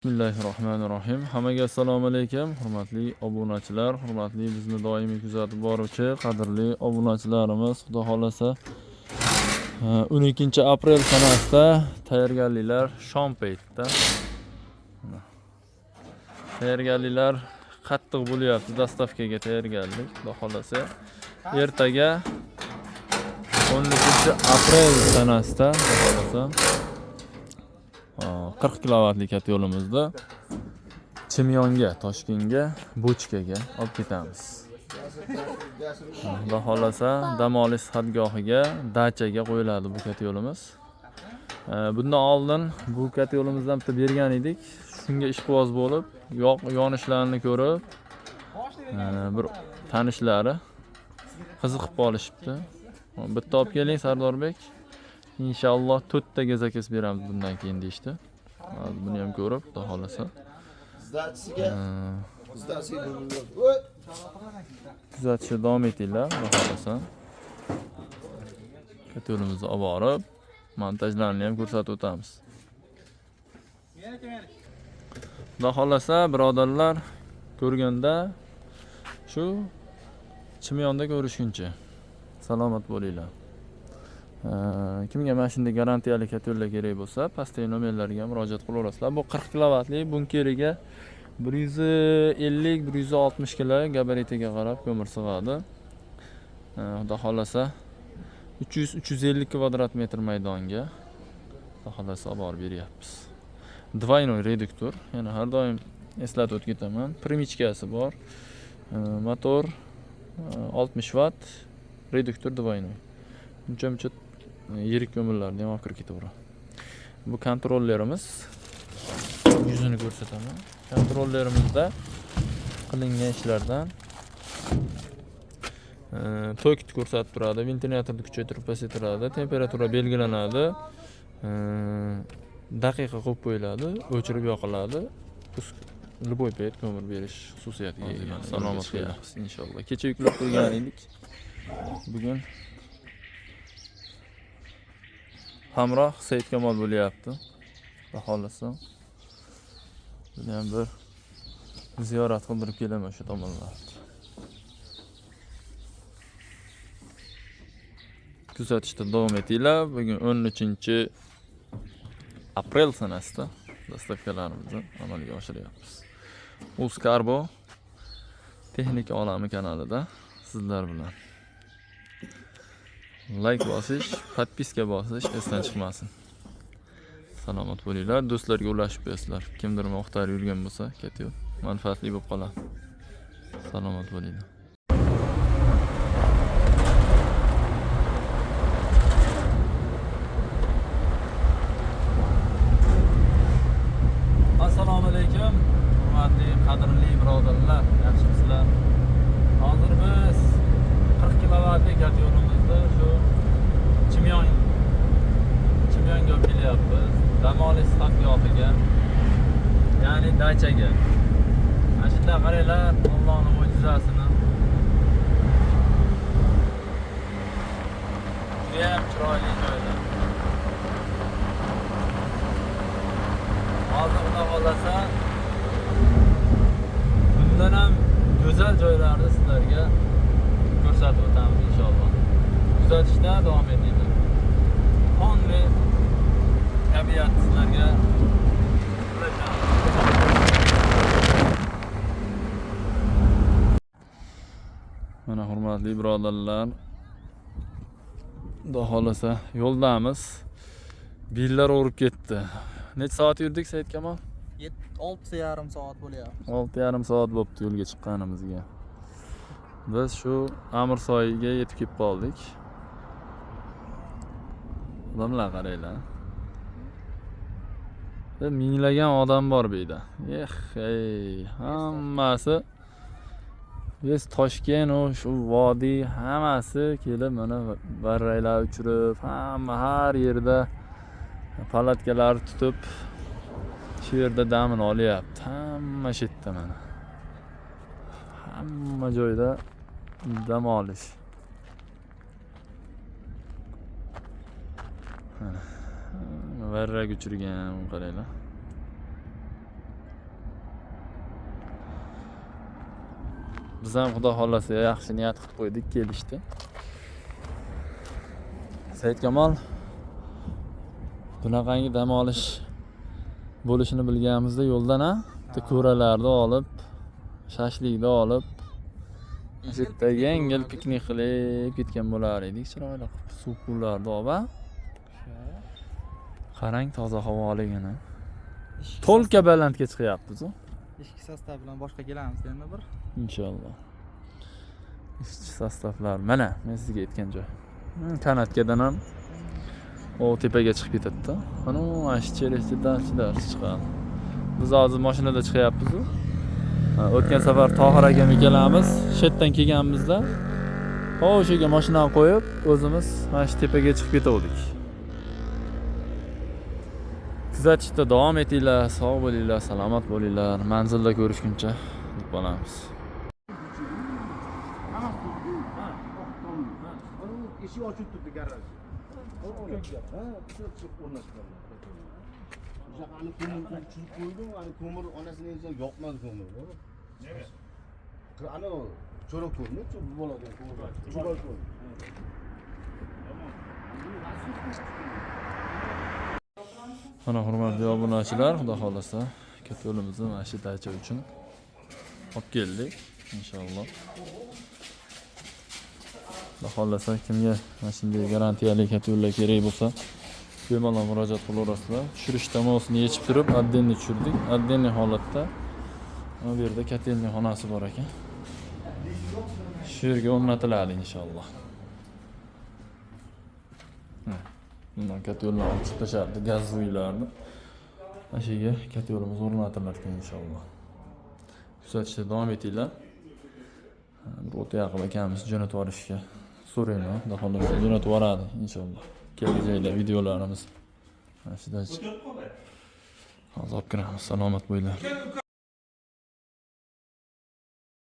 Bismillahirrohmanirrohim. Hammaga assalomu alaykum. Hurmatli obunachilar, hurmatli bizni doimiy kuzatib boruvchi qadrli obunachilarimiz, xudo xolasa 12-aprel sanasida tayyorgarliklar shom paytida. Tayyorgarliklar qattiq bo'lyapti. Dastavkaga tayyorgarlik. Xudo xolasa ertaga 13-aprel sanasida xudo xolasa 40 kilovatli kat yo'limizda Chimyonga, Toshkentga, Bochkaga olib ketamiz. Xudo xolasa dam olish xatgohiga, dachaga qo'yiladi bu kat yo'limiz. Bundan oldin bu kat yo'limizdan bitta bergan edik. Shunga ishqiboz bo'lib, yonishlarini ko'rib, bir tanishlari qiziqib qolishibdi. Bitta olib keling Sardorbek. Inshaalloh 4 ta gazakis beramiz bundan keyin deyishdi. Buni ham ko'rib, xudo xolasa kuzatishga davom etinglar, xudo xolasa. Kat yo'limizni olib borib, montajlarni ham ko'rsatib o'tamiz. Xudo xolasa birodarlar, ko'rganda shu Chimyonda ko'rishguncha salomat bo'linglar. Kimga mana shunday garantiyali kat yo'llar kerak bo'lsa, pastdagi nomerlarga murojaat qilaverasizlar. Bu 40 kilovatli bunkeriga 150-160 kg gabaritiga qarab ko'mir sig'adi. Xudo xolasa 300-350 kvadrat metr maydonga xudo xolasa olib borib beryapmiz. Двойной reduktor, yana har doim eslatib o'tib ketaman. Primichkasi bor. Motor 60 watt, reduktor двойной. Uncha yirik ko'mirlarni ham olib kirib ketaveradi. Bu kontrollerimiz. Yuzini ko'rsataman. Kontrollerimizda qilingan ishlardan tokni ko'rsatib turadi, ventilyatorni kuchaytirib pasaytiradi, temperatura belgilanadi, daqiqa qo'yib qo'yiladi, o'chirib yoqiladi. Любой payt ko'mir berish xususiyatiga ega. Salomat bo'lasiz inshaalloh. Kecha yuklab qo'ygan edik. Bugun hamroh Said Kamol bo'lyapti. Xudo xolasa buni ham bir ziyorat qildirib kelaman shu tomonlarga. Kuzatishda davom etinglar. Bugun 13-aprel sanasida dastavkalarimizni amalga oshiryapmiz. Uzcarbo texnika olami kanalida sizlar bilan. Like bosish, podpiska bosish esdan chiqmasin. Salomat bo'linglar, do'stlarga ulashib qo'yasizlar. Kimdir muxtar yurgan bo'lsa, ketib manfaatli bo'lib qoladi. Salomat bo'linglar. Assalomu alaykum, hurmatli qadrli birodarlar, yaxshimisizlar? Hozir biz 40 kilovatli kat yo'limizda shu Chimyonga olib kelyapmiz. Dam olish xatgohiga, ya'ni dachaga. Mana shunday qaranglar, Allohning mo'jizasini. Juda ham chiroyli joylar. Hozir xudo xolasa bundan ham go'zal joylarni sizlarga ko'rsatib o'tamiz inshaalloh. Kuzatishda davom etinglar. Qonli tabiat sizlarga mana hurmatli birodarlar, xudo xolasa yo'ldamiz. Billar o'rib ketdi. Necha soat yurdik Said Kamol? 6,5 soat bo'lyapti. 6,5 soat bo'pti yo'lga chiqqanimizga. Biz shu Amirsoyga yetib kelib qoldik. Odamlar qaranglar. Minglagan odam bor bu yerda. Hammasi biz Toshkent, shu vodiy hammasi kelib mana barraylar uchirib, hamma har yerda palatkalar tutib shu yerda damini olyapti. Hamma shetda mana. Hamma joyda dam olish. Mana varrak uchirgan qaranglar. Biz ham xudo xolasa yaxshi niyat qilib qo'ydik, kelishdi. Saidkamol bunaqangi dam olish bo'lishini bilganimizda yo'ldan bitta ko'ralarni olib, shashlikni olib, shu yerda yengil piknik qilib ketgan bo'lar edik, chiroyli suv ko'llarni olib. Qarang, toza havoligini. To'lka balandga chiqyapmiz. Ishki sostav bilan boshqa kelamiz endi bir. Inshaalloh. Ishchi sostavlar mana men sizga aytgan joy. Kanatkadan ham o tepaga chiqib ketadi-da. Mana ash cheresidan chiqadi. Biz hozir mashinada chiqyapmiz. O'tgan safar Tohir akam ikkalamiz shu yerdan kelganimizda o'shaga mashinani qo'yib, o'zimiz mana shu tepaga chiqib ketdik. Kuzatishda davom etinglar, sog' bo'linglar, salomat bo'linglar. Manzilda ko'rishguncha deb qolamiz. Eshik ochib turibdi garaj. O'sha ko'mir tushirib qo'ydim, ko'mir onasini esa yoqmadi ko'mir. Nega? Ana cho'roq ko'mir, bu boladan ko'mir. Cho'roq ko'mir. Mana hurmatli obunachilar, xudo xolasa katta yo'limizni mana shu dacha uchun olib keldik inshaalloh. Xudo xolasa kimga mana shunday garantiyali katta yo'llar kerak bo'lsa, bemalol murojaat qilaverasizlar. Tushirish tamosini yechib turib, addenni tushirdik. Addenli holatda bu yerda katelning xonasi bor ekan. Shu yerga o'rnatiladi inshaalloh. Bundan katta yo'lni olib chiqib tashardi, gaz uylarni. Mana shu yerga katta yo'limiz o'rnatilar ekan inshaalloh. Kuzatishda davom etinglar. Bir o'ta yaqin akamiz jo'natib yuborishga so'rayman. Xudo xolasa jo'natib yuboradi inshaalloh. Kelajakda videolarimiz mana shu dacha. Hozir olib kiramiz. Salomat bo'linglar.